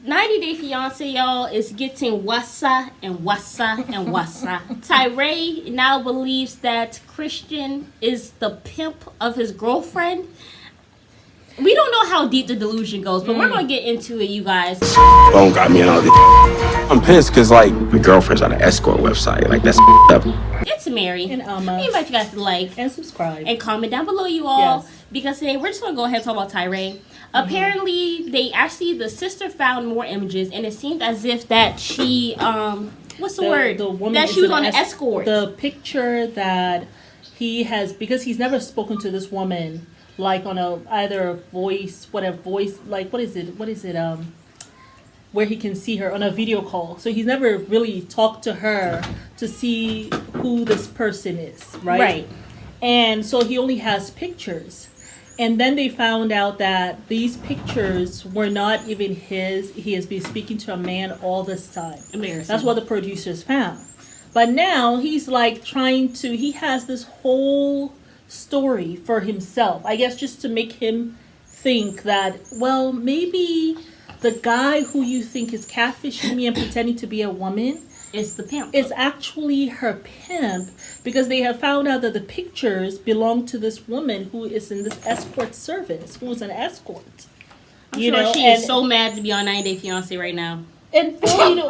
90 Day Fiancé, y'all, is getting wassa and wassa and wassa. Tyree now believes that Christian is the pimp of his girlfriend. We don't know how deep the delusion goes, but we're going to get into it, you guys. Phone got me and all this. I'm pissed because, like, my girlfriend's on an escort website. Like, that's up. It's Mary. And Alma. We invite you guys to like and subscribe. And comment down below, you all. Yes. Because today we're just going to go ahead and talk about Tyree. Apparently, the sister found more images, and it seemed as if that she, what's the word? The woman that she was on an escort. The picture that he has, because he's never spoken to this woman, like on either a voice, like, what is it, where he can see her on a video call. So he's never really talked to her to see who this person is, right? Right. And so he only has pictures. And then they found out that these pictures were not even his. He has been speaking to a man all this time. Embarrassing. That's what the producers found. But now he's like he has this whole story for himself. I guess just to make him think that, well, maybe the guy who you think is catfishing me and pretending to be a woman is the pimp. It's actually her pimp, because they have found out that the pictures belong to this woman who is in this escort service, who is an escort. I'm sure she is so mad to be on 90 Day Fiancé right now. And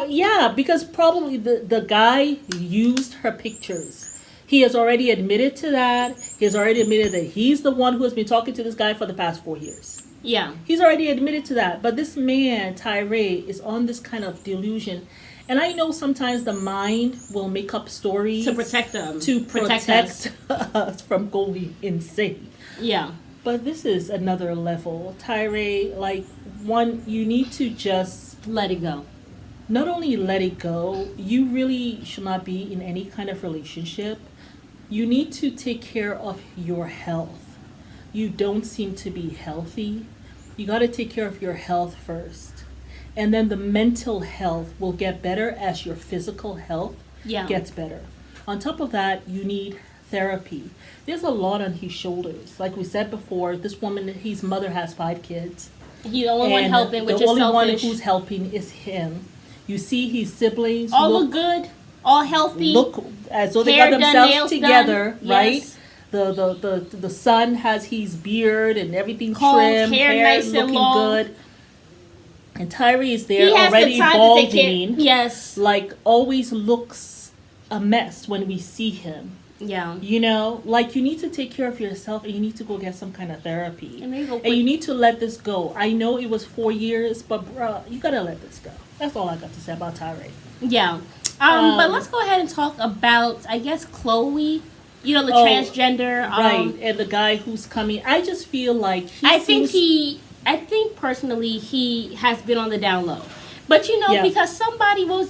yeah, because probably the guy used her pictures. He has already admitted to that. He has already admitted that he's the one who has been talking to this guy for the past 4 years. Yeah. He's already admitted to that. But this man, Tyree, is on this kind of delusion. And I know sometimes the mind will make up stories to protect them, to protect us from going insane. Yeah. But this is another level. Tyree, you need to just let it go. Not only let it go, you really should not be in any kind of relationship. You need to take care of your health. You don't seem to be healthy. You got to take care of your health first. And then the mental health will get better as your physical health gets better. On top of that, you need therapy. There's a lot on his shoulders. Like we said before, this woman, his mother has 5 kids. He's the only one helping, which is selfish. The only one who's helping is him. You see his siblings all look good, all healthy. Look as though they got themselves together, right? Yes. The son has his beard and everything trimmed, hair nice looking and long. Good. And Tyree is there already balding. Yes. Like, always looks a mess when we see him. Yeah. You know, like, you need to take care of yourself, and you need to go get some kind of therapy. And you need to let this go. I know it was 4 years, but bruh, you gotta let this go. That's all I got to say about Tyree. Yeah. But let's go ahead and talk about, I guess, Chloe. You know, the transgender. Right. And the guy who's coming. I just feel like I think personally he has been on the down low. But, you know, because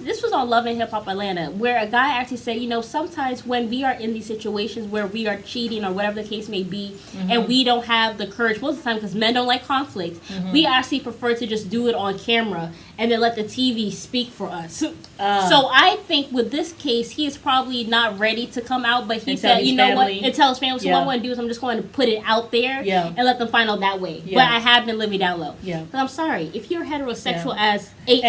this was on Love and Hip Hop Atlanta, where a guy actually said, you know, sometimes when we are in these situations where we are cheating or whatever the case may be, and we don't have the courage, most of the time, because men don't like conflict, we actually prefer to just do it on camera and then let the TV speak for us. So I think with this case, he is probably not ready to come out, but he said, you know what, and tell his family, so what I'm going to do is I'm just going to put it out there and let them find out that way. But I have been living down low. But I'm sorry, if you're heterosexual as AF,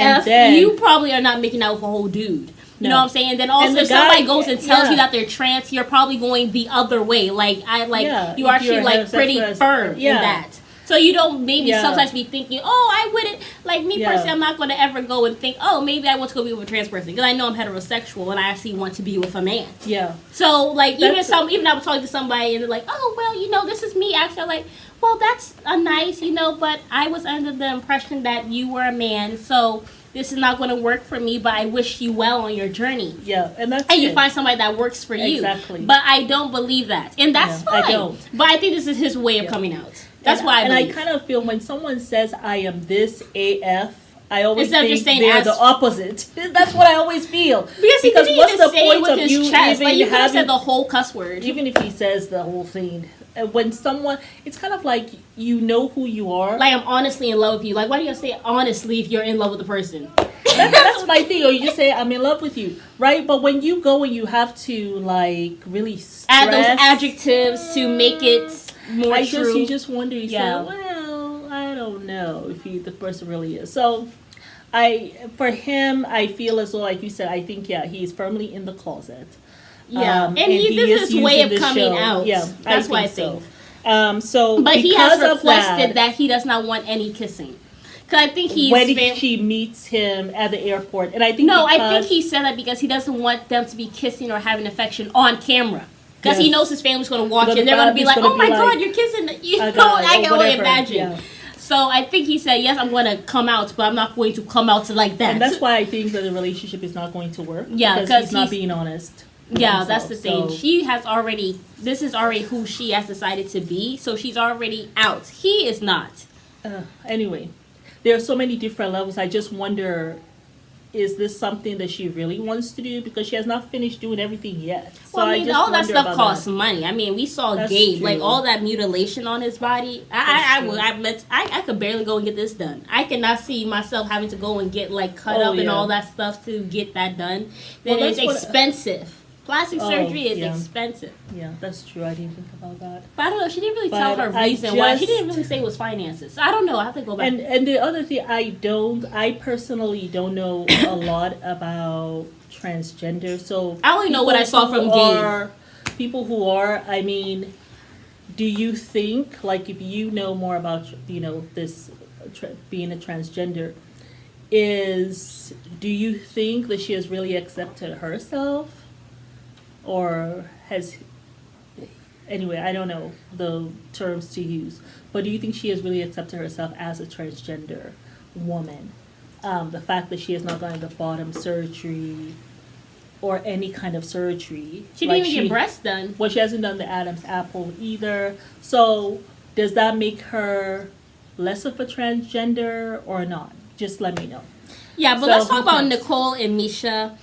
you probably are not making out with a whole dude. You know what I'm saying? And then also, if somebody goes and tells you that they're trans, you're probably going the other way. You actually like pretty firm in that. So you don't maybe sometimes be thinking, oh, I wouldn't, like me personally, I'm not going to ever go and think, oh, maybe I want to go be with a trans person, because I know I'm heterosexual and I actually want to be with a man. Yeah. So like even I was talking to somebody and they're like, oh, well, you know, this is me. Actually, I'm like, well, that's a nice, you know, but I was under the impression that you were a man, so this is not going to work for me, but I wish you well on your journey. Yeah, and you find somebody that works for you. Exactly. But I don't believe that, and that's fine. I don't. But I think this is his way of coming out. That's why I believe. And I kind of feel when someone says I am this AF, I always think they're the opposite. That's what I always feel. Because what's the point of you even like you having said the whole cuss word? Even if he says the whole thing, when someone, it's kind of like you know who you are. Like, I'm honestly in love with you. Like, why do you say honestly if you're in love with the person? That's my thing. Or you just say I'm in love with you, right? But when you go and you have to like really add those adjectives to make it more true. You just wonder. You say, well, I don't know if the person really is. So For him, I feel as though, like you said, I think, yeah, he's firmly in the closet. Yeah, and this is his way of coming out. Yeah, that's why I think. So, but he has requested that that he does not want any kissing. Because I think she meets him at the airport, and I think I think he said that because he doesn't want them to be kissing or having affection on camera. Because he knows his family's going to watch it, and they're going to be like, "Oh my God, you're kissing!" I can only imagine. Yeah. So I think he said, "Yes, I'm going to come out, but I'm not going to come out like that." And that's why I think that the relationship is not going to work. Yeah, because he's not being honest. Yeah, that's the thing. This is already who she has decided to be, so she's already out. He is not. Anyway, there are so many different levels. I just wonder, is this something that she really wants to do? Because she has not finished doing everything yet. So well, I mean, all that stuff costs money. I mean, we saw Gabe, like all that mutilation on his body. I could barely go and get this done. I cannot see myself having to go and get like cut up and all that stuff to get that done. Then it's expensive. Plastic surgery is expensive. Yeah, that's true. I didn't think about that. But I don't know. She didn't really tell her reason why. She didn't really say it was finances. I don't know. I have to go back. And the other thing, I personally don't know a lot about transgender. So I only know what I saw from Gabe. People who are, I mean, do you think, like, if you know more about, this being a transgender, do you think that she has really accepted herself? Or anyway, I don't know the terms to use, but do you think she has really accepted herself as a transgender woman? The fact that she has not gone to bottom surgery or any kind of surgery. She didn't even get breasts done. Well, she hasn't done the Adam's apple either. So does that make her less of a transgender or not? Just let me know. Yeah, but let's talk about Nicole and Misha.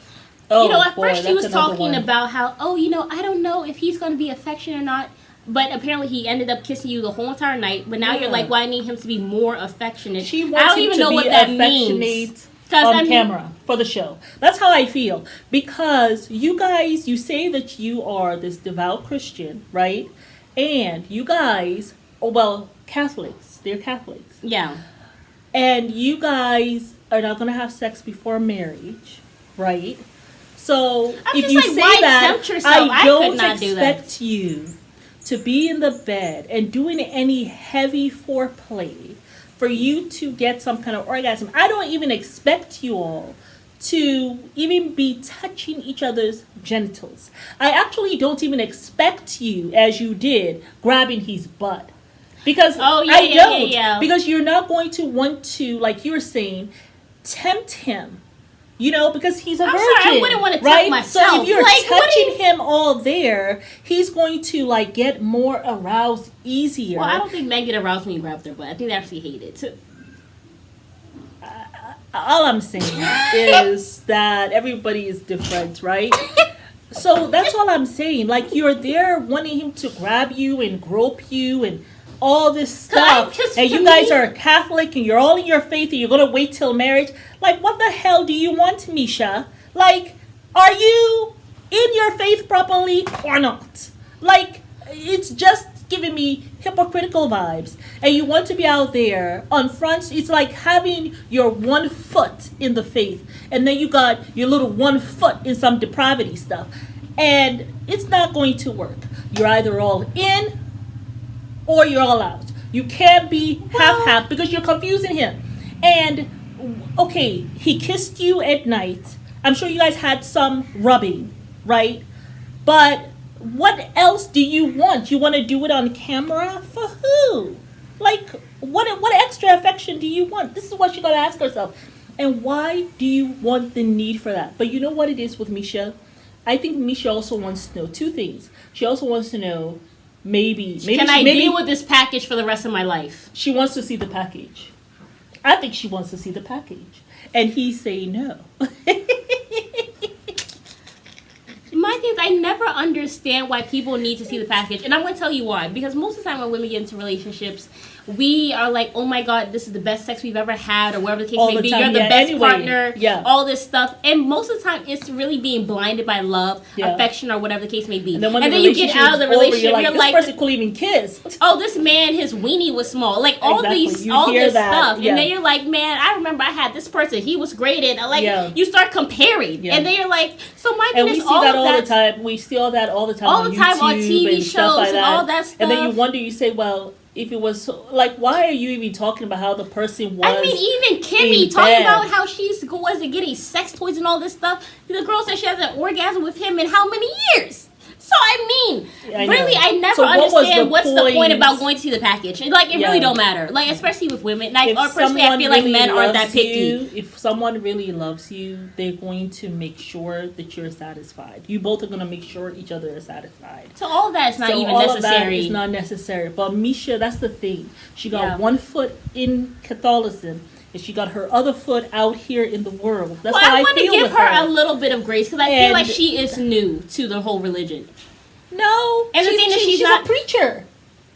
At first she was talking about how, I don't know if he's going to be affectionate or not. But apparently he ended up kissing you the whole entire night. But now you're like, well, I need him to be more affectionate. She wants I don't even know what that means. On camera for the show. That's how I feel. Because you guys, you say that you are this devout Christian, right? And you guys, Catholics. They're Catholics. Yeah. And you guys are not going to have sex before marriage, right? So if you say that, I don't expect you to be in the bed and doing any heavy foreplay for you to get some kind of orgasm. I don't even expect you all to even be touching each other's genitals. I actually don't even expect you, as you did, grabbing his butt. Because I don't. Because you're not going to want to, like you were saying, tempt him. Because he's a virgin. Sorry, I wouldn't want to tempt myself. So if you're touching him all there, he's going to get more aroused easier. Well, I don't think men get aroused when you grab their butt. I think they actually hate it too. All I'm saying is that everybody is different, right? So that's all I'm saying. You're there wanting him to grab you and grope you and all this stuff, and you guys are Catholic and you're all in your faith and you're going to wait till marriage. What the hell do you want, Misha? Are you in your faith properly or not? It's just giving me hypocritical vibes. And you want to be out there on front. It's like having your 1 foot in the faith and then you got your little 1 foot in some depravity stuff. And it's not going to work. You're either all in or you're all out. You can't be half-half because you're confusing him. And, okay, he kissed you at night. I'm sure you guys had some rubbing, right? But what else do you want? You want to do it on camera? For who? What extra affection do you want? This is what you got to ask yourself. And why do you want the need for that? But you know what it is with Misha? I think Misha also wants to know 2 things. She also wants to know, Maybe can I deal with this package for the rest of my life? She wants to see the package. I think she wants to see the package. And he's saying no. My thing is, I never understand why people need to see the package. And I'm going to tell you why. Because most of the time when women get into relationships, we are like, oh my God, this is the best sex we've ever had, or whatever the case All may the be. time, You're the yeah, best anyway, partner, yeah. all this stuff. And most of the time, it's really being blinded by love, affection, or whatever the case may be. And then when you get out of the relationship, you're you're like, like, this person couldn't even kiss. oh, this man, his weenie was small. Like, all Exactly. this You all hear this that, stuff. yeah. And then you're like, man, I remember I had this person. He was great. And like, Yeah. you start comparing. Yeah. And then you're like, so my And goodness, we see that all the time. We see all that all the time all on the time on YouTube TV and stuff shows like and that. all that stuff. And then you wonder, you say, well, if it was like, why are you even talking about how the person was? I mean, even Kimmy in talking bed? about how wasn't getting sex toys and all this stuff. The girl said she has an orgasm with him in how many years? So I mean, I know. really, I never So what was understand the what's the point point? about going to see the package. Like, it really don't matter. Like, especially with women. Like, If or personally, I someone feel like really men aren't that loves picky. you, if someone really loves you, they're going to make sure that you're satisfied. You both are going to make sure each other is satisfied. So all that's not So even all necessary. of that is not necessary. But Misha, that's the thing. She got Yeah. one foot in Catholicism, and she got her other foot out here in the world. That's Well, how I I want to feel give with her a little bit of grace because I feel And- like she is new to the whole religion. No, And the thing is, she's a not- preacher.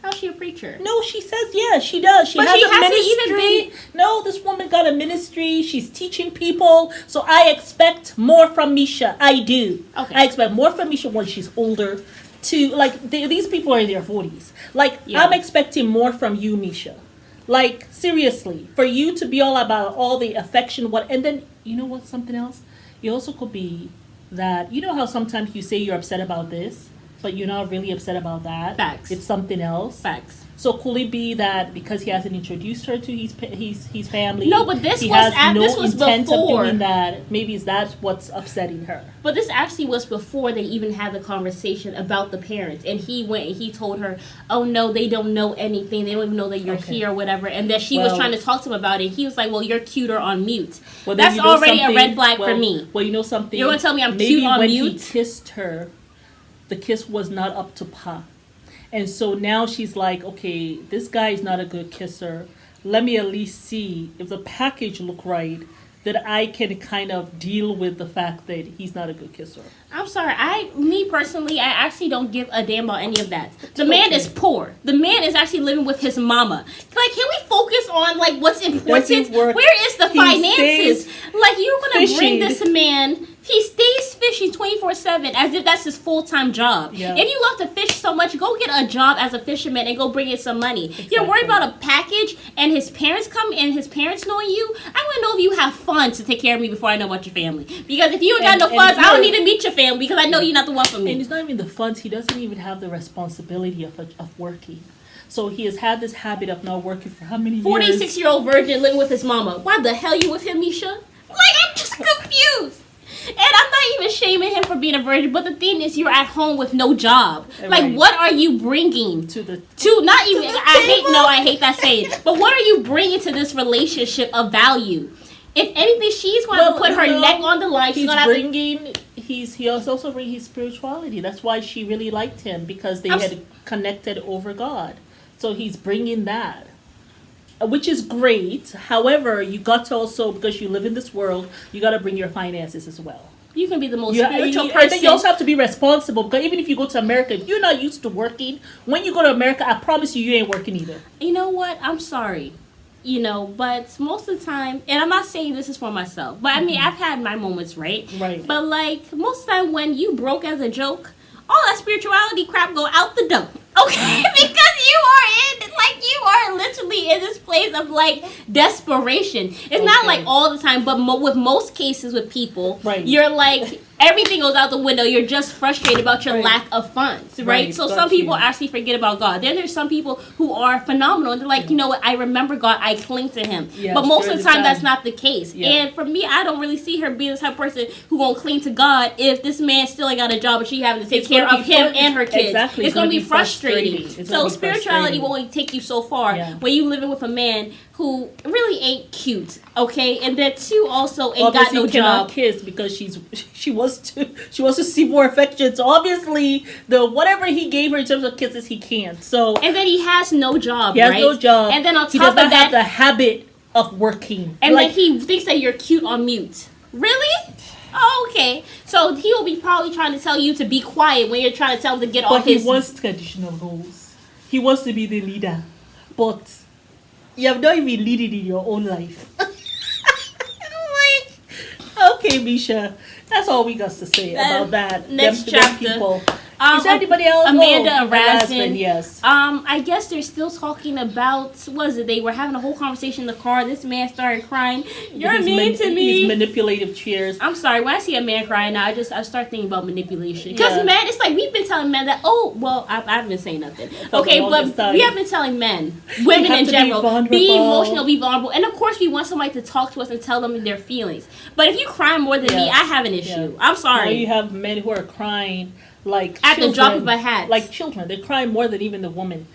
How's she a preacher? No, she says, yeah, she does. She But has she a hasn't ministry. even been- No, this woman got a ministry. She's teaching people. So I expect more from Misha. I do. Okay. I expect more from Misha when she's older. To like, these people are in their 40s. Like, Yeah. I'm expecting more from you, Misha. Like, seriously, for you to be all about all the affection, and then, you know what, something else? It also could be that, you know how sometimes you say you're upset about this, but you're not really upset about that. Facts. It's something else. Facts. So could it be that because he hasn't introduced her to his family? No, but this he was has no this was intent before. of doing that. Maybe that's what's upsetting her. But this actually was before they even had the conversation about the parents. And he went and he told her, oh no, they don't know anything. They don't even know that you're Okay. here or whatever. And that she was Well- trying to talk to him about it. He was like, well, you're cuter on mute. Well, then That's you know already a something? red flag for Well- me. Well, you know something? You're gonna tell me I'm Maybe cute on when mute? he kissed her, the kiss was not up to par. And so now she's like, okay, this guy is not a good kisser. Let me at least see if the package look right, that I can kind of deal with the fact that he's not a good kisser. I'm sorry. Me personally, I actually don't give a damn about any of that. The man is poor. The man is actually living with his mama. Like, can we focus on like what's important? Doesn't work. Where is the He finances? stays Like, you're gonna bring fishing. this man. He stays fishing 24/7 as if that's his full-time job. Yeah. If you love to fish so much, go get a job as a fisherman and go bring in some money. You're worried Exactly. about a package and his parents come and his parents knowing you. I want to know if you have funds to take care of me before I know about your family. Because if you ain't got And- no and funds, I don't here- need to meet your family because I know you're not the one for me. And it's not even the funds. He doesn't even have the responsibility of working. So he has had this habit of not working for how many years? 46-year-old virgin living with his mama. Why the hell you with him, Misha? Like, I'm just confused. And I'm not even shaming him for being a virgin, but the thing is, you're at home with no job. Like, Right. what are you bringing To the not even? the I hate that saying. But what are you bringing to this relationship of value? If anything, she's going to put her no, neck on the line. She's He's going to have to. bringing. He also bring his spirituality. That's why she really liked him, because they I'm had connected over God. So he's bringing that, which is great. However, you got to also, because you live in this world, you got to bring your finances as well. You can be the most You, spiritual I person. think you also have to be responsible, because even if you go to America, if you're not used to working, when you go to America, I promise you, you ain't working either. You know what? I'm sorry. But most of the time, and I'm not saying this is for myself, but I mean, I've had my moments, right? Right. But like, most of the time when you broke as a joke, all that spirituality crap go out the door. Okay? Because you are literally in this place of like desperation. It's not Okay. like all the time, but with most cases with people, Right. you're like, everything goes out the window. You're just frustrated about your Right. lack of funds, right? Right, So got some people you. actually forget about God. Then there's some people who are phenomenal and they're like, you know what, I remember God, I cling to him. Yes, but most of during the the time that's time. not the case. Yeah. And for me, I don't really see her being the type of person who gonna cling to God if this man still ain't got a job and she having to take It's care gonna of be him fun- and her kids. Exactly. It's gonna be frustrating. It's So gonna be spirituality frustrating. will only take you so far Yeah. when you living with a man who really ain't cute, okay? And then two also ain't got Obviously no cannot job. kiss because she wants to see more affection. So obviously the whatever he gave her in terms of kisses, he can't. So And then he has no job, he has right? no job. And then on he top does of not have that, the habit of working. and like, then he thinks that you're cute on mute. Really? Oh, okay. So he will be probably trying to tell you to be quiet when you're trying to tell him to get but off he his. wants traditional roles. He wants to be the leader, but You have not even leading in your own life. I'm like, okay, Misha, that's all we got to say about that. Next them chapter. People. Is there anybody else? Amanda and Rasmus. Yes. I guess they're still talking about, what was it? They were having a whole conversation in the car. This man started crying. You're mean to me. He's manipulative cheers. I'm sorry. When I see a man crying now, I start thinking about manipulation. Because men, it's like we've been telling men that. Oh, well, I haven't been saying nothing. Okay, but we have been telling men, women in general, be emotional, be vulnerable, and of course we want somebody to talk to us and tell them their feelings. But if you cry more than me, I have an issue. I'm sorry. Now you have men who are crying. Like at children, the drop of a hat, like children, they cry more than even the woman.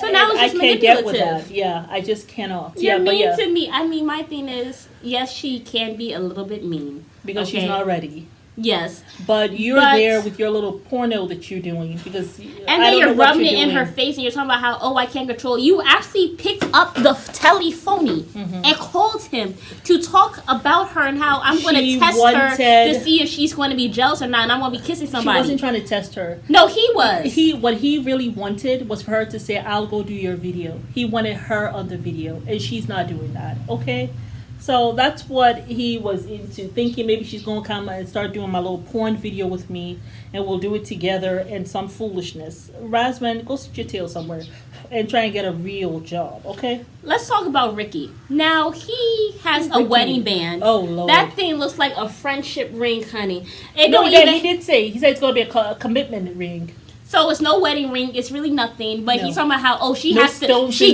So now it's just I can't get with that. Yeah, I just cannot. You're mean to me. I mean, my thing is, yes, she can be a little bit mean because she's not ready. Yes, but you're there with your little porno that you're doing because and then you're rubbing it in her face and you're talking about how I can't control. You actually picked up the telephone and called him to talk about her and how I'm going to test her to see if she's going to be jealous or not, and I'm going to be kissing somebody. She wasn't trying to test her. No, he was. What he really wanted was for her to say, "I'll go do your video." He wanted her on the video, and she's not doing that. Okay. So that's what he was into, thinking maybe she's going to come and start doing my little porn video with me and we'll do it together and some foolishness. Razman, go sit your tail somewhere and try and get a real job, okay? Let's talk about Ricky. Now, he has a wedding band. Oh, Lord. That thing looks like a friendship ring, honey. He did say. He said it's going to be a commitment ring. So it's no wedding ring. It's really nothing. But he's talking about how she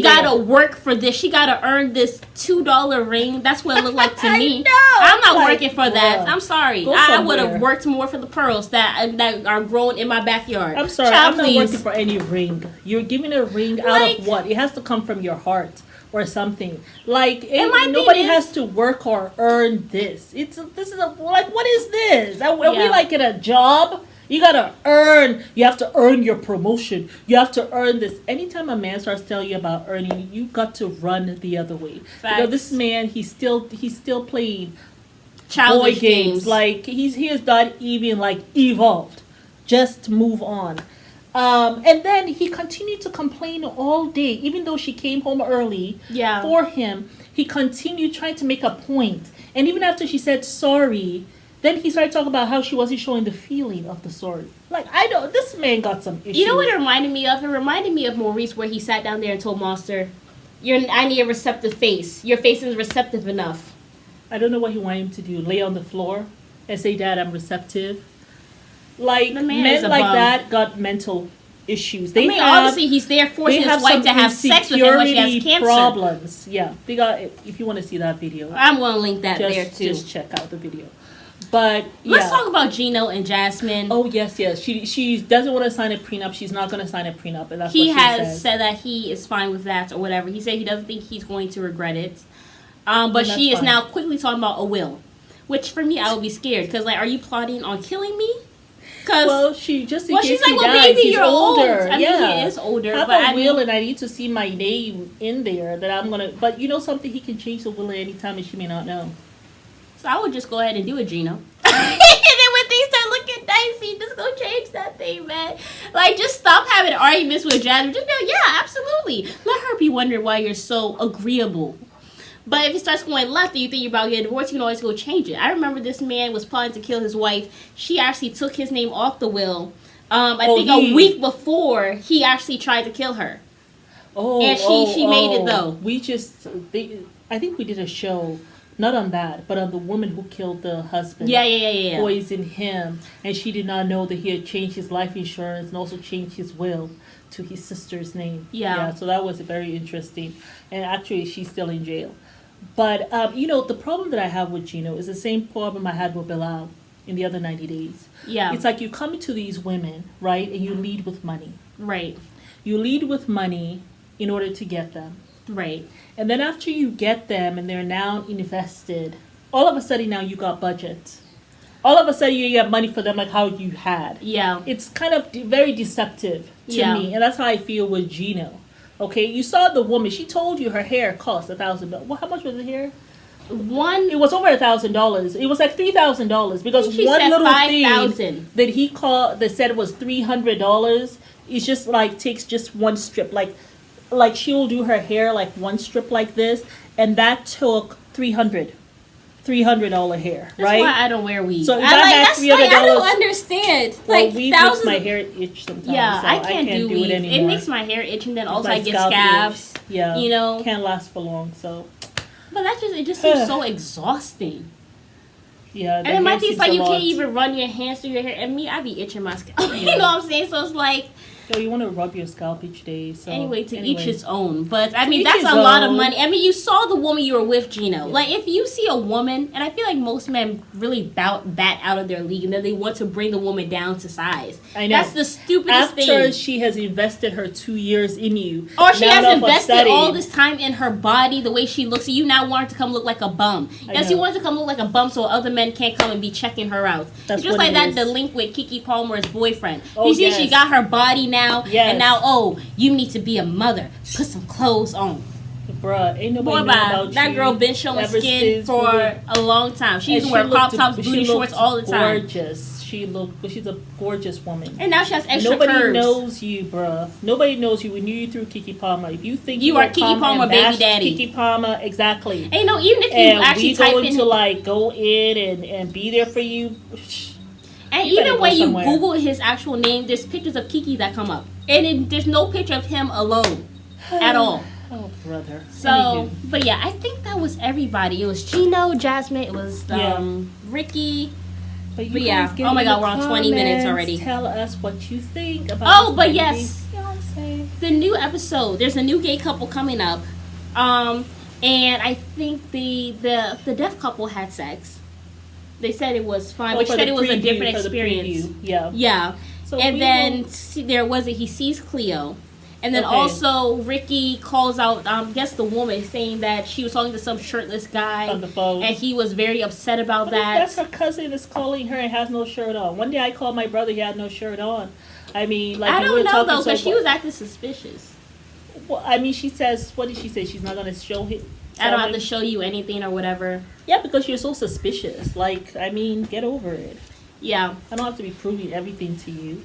gotta work for this. She gotta earn this $2 ring. That's what it looked like to me. I know. I'm not working for that. I'm sorry. I would have worked more for the pearls that are growing in my backyard. I'm sorry. I'm not working for any ring. You're giving a ring out of what? It has to come from your heart or something. Like nobody has to work or earn this. What is this? Are we like in a job? You gotta earn. You have to earn your promotion. You have to earn this. Anytime a man starts telling you about earning, you got to run the other way. Because this man, he's still playing childish boy games. Like he has not even evolved. Just move on. And then he continued to complain all day, even though she came home early for him. He continued trying to make a point, and even after she said sorry. Then he started talking about how she wasn't showing the feeling of the sorry. This man got some issues. You know what it reminded me of? It reminded me of Maurice, where he sat down there and told Monster, I need a receptive face. Your face isn't receptive enough. I don't know what he wanted him to do. Lay on the floor and say, "Dad, I'm receptive." Men like that got mental issues. Obviously he's there forcing his wife to have sex with him when she has cancer. Problems. Yeah. They got. If you want to see that video, I'm going to link that there too. Just check out the video. But let's talk about Gino and Jasmine. Oh yes. She doesn't want to sign a prenup. She's not going to sign a prenup, and that's he what she has said that he is fine with that or whatever. He said he doesn't think he's going to regret it. But she is now quickly talking about a will, which for me I would be scared because are you plotting on killing me? She's like, baby, you're older. I mean, he is older. Have a will, and I need to see my name in there that I'm gonna. But you know something, he can change the will at any time, and she may not know. So I would just go ahead and do it, Gino. And then when things start looking dicey, just go change that thing, man. Just stop having arguments with Jasmine. Just go, yeah, absolutely. Let her be wondering why you're so agreeable. But if it starts going left and you think you're about to get divorced, you can always go change it. I remember this man was plotting to kill his wife. She actually took his name off the will. I think a week before he actually tried to kill her. And she made it though. I think we did a show. Not on that, but on the woman who killed the husband. Yeah. Poisoned him. And she did not know that he had changed his life insurance and also changed his will to his sister's name. Yeah, so that was very interesting. And actually, she's still in jail. But, the problem that I have with Gino is the same problem I had with Bilal in the other 90 days. Yeah. It's like you come to these women, right, and you lead with money. Right. You lead with money in order to get them. Right. And then after you get them and they're now invested, all of a sudden now you got budget. All of a sudden you get money for them like how you had. Yeah. It's kind of very deceptive to me. And that's how I feel with Gino. Okay, you saw the woman. She told you her hair cost $1,000. Well, how much was the hair? It was over $1,000. It was like $3,000 because one little 5, thing that he said was $300. It's just takes just one strip. like she will do her hair like one strip like this, and that took $300 hair, That's right? why I don't wear weave. So if I I had that's $300, like I don't understand. well, Like weave thousands. makes my hair itch sometimes. Yeah, so I can't do it weave. anymore. It makes my hair itch, and then also My I get scalp scabs. itch. Yeah, you know. can't last for long. So But it just seems so exhausting. yeah, And then my thing is like you lot. can't even run your hands through your hair. And me, I be itching my scalp. You know what I'm saying? So it's like. So you want to rub your scalp each day. So Anyway, to each his own. But I mean, each that's his a lot of own. money. I mean, you saw the woman you were with, Gino. Like, if you see a woman, and I feel like most men really bat out of their league, and then they want to bring the woman down to size. I know. That's the stupidest thing. After she has invested her 2 years in you, Or she has invested upsetting. all this time in her body, the way she looks. So you now want her to come look like a bum. And she wants to come look like a bum so other men can't come and be checking her out. That's It's just what like it that, is. the link with Keke Palmer's boyfriend. Oh, You see, yes. she got her body now. Yes. And now, oh, you need to be a mother. Put some clothes on. Bruh, ain't nobody Boy, know bye. about That you girl been showing ever skin since for we were- a long time. She used to and wear she crop looked- tops, she booty shorts looked all the time. Gorgeous. She's a gorgeous woman. And now she has extra Nobody curves. knows you, bruh. Nobody knows you. We knew you through Keke Palmer. If you think You are Keke Palmer, and baby bash daddy. Keke Palmer, exactly. And you know, even if you And actually we type going in to like go in and be there for you. and you better even go when you somewhere. Google his actual name, there's pictures of Keke that come up. And there's no picture of him alone at all. Oh, brother. So, Anywho. but yeah, I think that was everybody. It was Gino, Jasmine, it was Yeah. Ricky. But But yeah, guys get oh my in God, the we're on 20 minutes comments, already. Tell us what you think about Oh, this but movie. yes. Fiancé. The new episode, there's a new gay couple coming up. And I think the deaf couple had sex. They said it was fine, but she for said the it was a preview, different for the experience. preview. Yeah. Yeah. So And we then will- he sees Cleo. And then Okay. also Ricky calls out, I guess the woman, saying that she was talking to some shirtless guy. On the phone. And he was very upset about But if that. that's her cousin is calling her and has no shirt on. One day I called my brother, he had no shirt on. I mean, like I we don't were know talking though, so because she was acting suspicious. Well, I mean, she says, what did she say? She's not gonna show him. I don't have to show you anything or whatever. Yeah, because you're so suspicious. Like, I mean, get over it. Yeah. I don't have to be proving everything to you.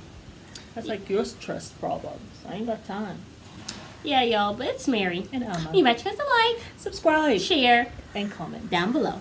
That's like your trust problems. I ain't got time. Yeah, y'all, but it's Mary. And Alma. You might guys to like, Subscribe share and comment. down below.